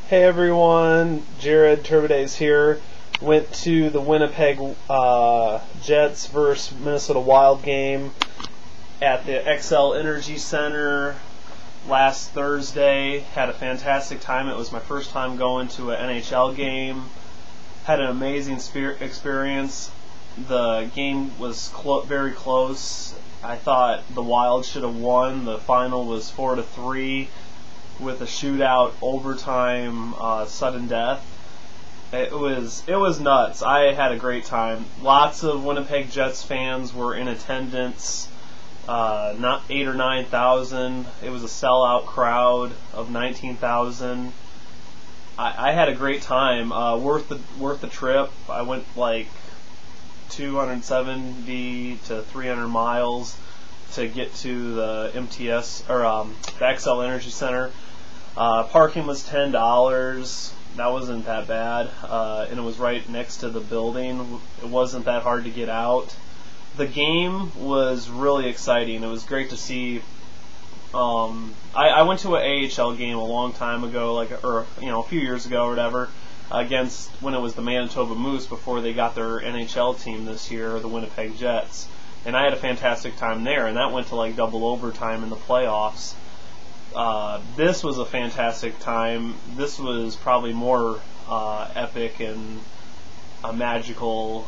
Hey everyone, Jared Turbidays here. Went to the Winnipeg Jets versus Minnesota Wild game at the XL Energy Center last Thursday. Had a fantastic time. It was my first time going to an NHL game. Had an amazing experience. The game was very close. I thought the Wild should have won. The final was 4-3 with a shootout, overtime, sudden death. It was nuts. I had a great time. Lots of Winnipeg Jets fans were in attendance. Not 8,000 or 9,000. It was a sellout crowd of 19,000. I had a great time. Worth the trip. I went like 270 to 300 miles to get to the MTS or the XL Energy Center. Parking was $10. That wasn't that bad, and it was right next to the building. It wasn't that hard to get out. The game was really exciting. It was great to see. I went to an AHL game a long time ago, a few years ago or whatever, against when it was the Manitoba Moose before they got their NHL team this year, the Winnipeg Jets, and I had a fantastic time there. And that went to like double overtime in the playoffs. This was a fantastic time. This was probably more epic and magical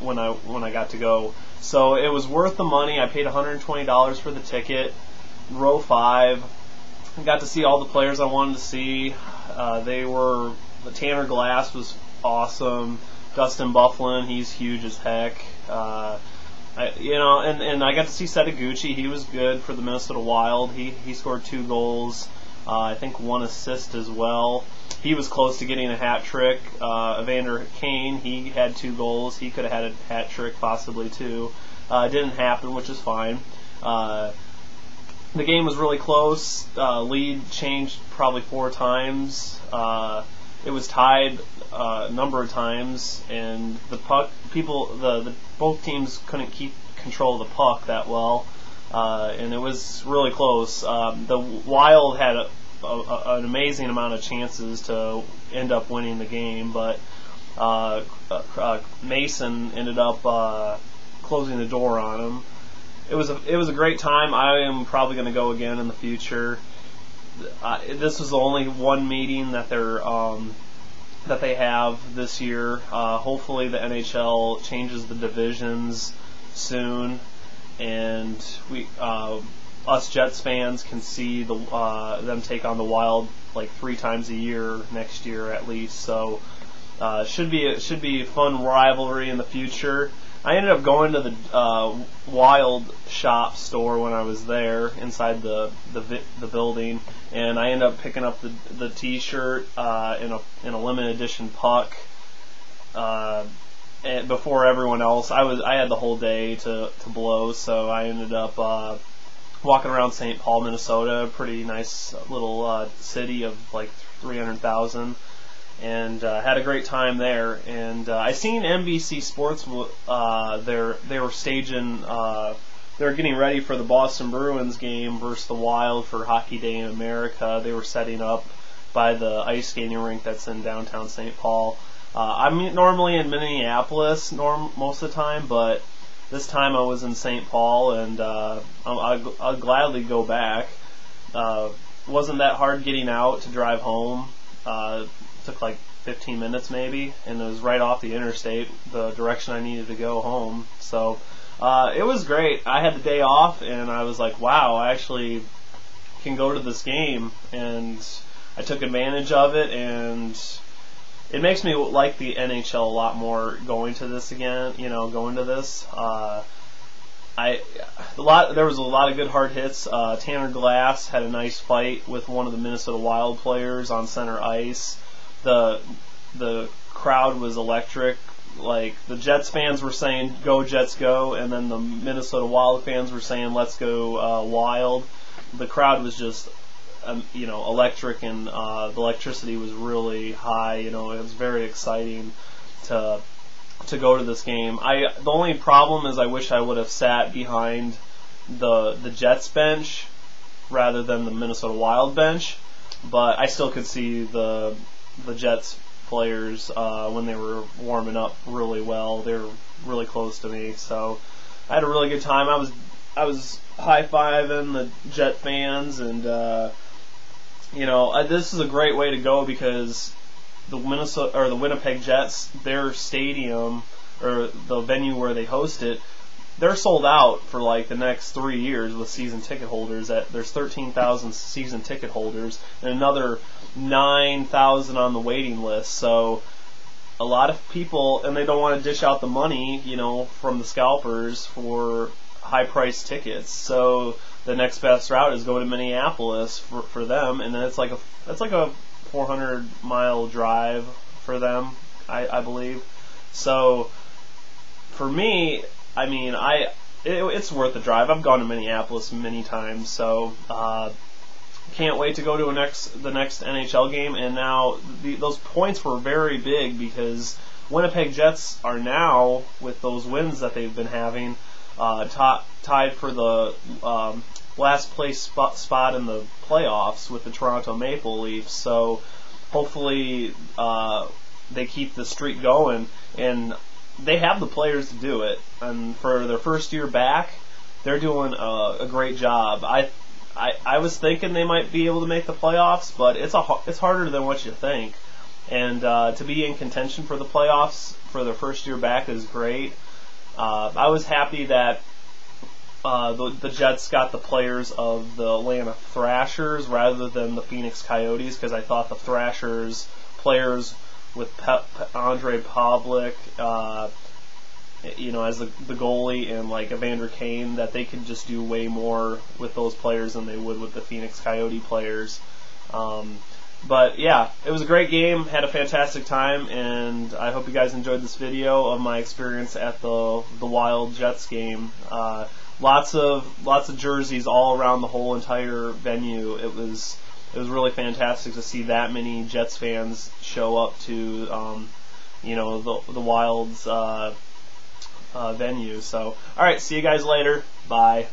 when I got to go. So it was worth the money. I paid $120 for the ticket. Row 5. I got to see all the players I wanted to see. The Tanner Glass was awesome. Dustin Byfuglien, he's huge as heck. And I got to see Setaguchi. He was good for the Minnesota Wild. He scored 2 goals, I think 1 assist as well. He was close to getting a hat trick. Evander Kane, he had 2 goals. He could have had a hat trick possibly too. It didn't happen, which is fine. The game was really close. Lead changed probably 4 times. It was tied a number of times, and the puck both teams couldn't keep control of the puck that well, and it was really close. The Wild had an amazing amount of chances to end up winning the game, but Mason ended up closing the door on him. It was a great time. I am probably going to go again in the future. This was the only one meeting that they have this year. Hopefully the NHL changes the divisions soon, and us Jets fans can see them take on the Wild like 3 times a year next year at least. So should be a fun rivalry in the future. I ended up going to the Wild shop store when I was there inside the building, and I ended up picking up the T-shirt in a limited edition puck and before everyone else. I had the whole day to blow, so I ended up walking around St. Paul, Minnesota, a pretty nice little city of like 300,000. And had a great time there. And I seen NBC Sports. They were staging. They were getting ready for the Boston Bruins game versus the Wild for Hockey Day in America. They were setting up by the ice skating rink that's in downtown St. Paul. I'm normally in Minneapolis most of the time, but this time I was in St. Paul, and I'll gladly go back. Wasn't that hard getting out to drive home. Took like 15 minutes maybe, and it was right off the interstate, the direction I needed to go home. So it was great. I had the day off, and I was like, wow, I actually can go to this game, and I took advantage of it, and it makes me like the NHL a lot more going to this again, going to this. There was a lot of good hard hits. Tanner Glass had a nice fight with one of the Minnesota Wild players on center ice. The crowd was electric. Like, the Jets fans were saying, "Go Jets, go," and then the Minnesota Wild fans were saying, "Let's go Wild." The crowd was just electric, and the electricity was really high. It was very exciting to go to this game. The only problem is I wish I would have sat behind the Jets bench rather than the Minnesota Wild bench. but I still could see the Jets players when they were warming up really well. They were really close to me, so I had a really good time. I was high-fiving the Jet fans, and this is a great way to go because the Winnipeg Jets, their stadium or the venue where they host it, they're sold out for like the next 3 years with season ticket holders. There's 13,000 season ticket holders and another 9,000 on the waiting list. So a lot of people, and they don't want to dish out the money, from the scalpers for high-priced tickets. So the next best route is go to Minneapolis for them, and then it's like a 400-mile drive for them, I believe. So for me, I mean, it's worth the drive. I've gone to Minneapolis many times, so can't wait to go to the next NHL game. And now those points were very big because Winnipeg Jets are now, with those wins that they've been having, tied for the last place spot in the playoffs with the Toronto Maple Leafs. So hopefully they keep the streak going, and they have the players to do it. And for their first year back, they're doing a great job. I was thinking they might be able to make the playoffs, but it's harder than what you think. And to be in contention for the playoffs for their first year back is great. I was happy that the Jets got the players of the Atlanta Thrashers rather than the Phoenix Coyotes, because I thought the Thrashers players with Andre Pavlik, as the goalie, and like Evander Kane, that they could just do way more with those players than they would with the Phoenix Coyote players. But yeah, it was a great game. Had a fantastic time, and I hope you guys enjoyed this video of my experience at the Wild Jets game. Lots of jerseys all around the whole entire venue. It was really fantastic to see that many Jets fans show up to the Wild's venue. So, all right, see you guys later. Bye.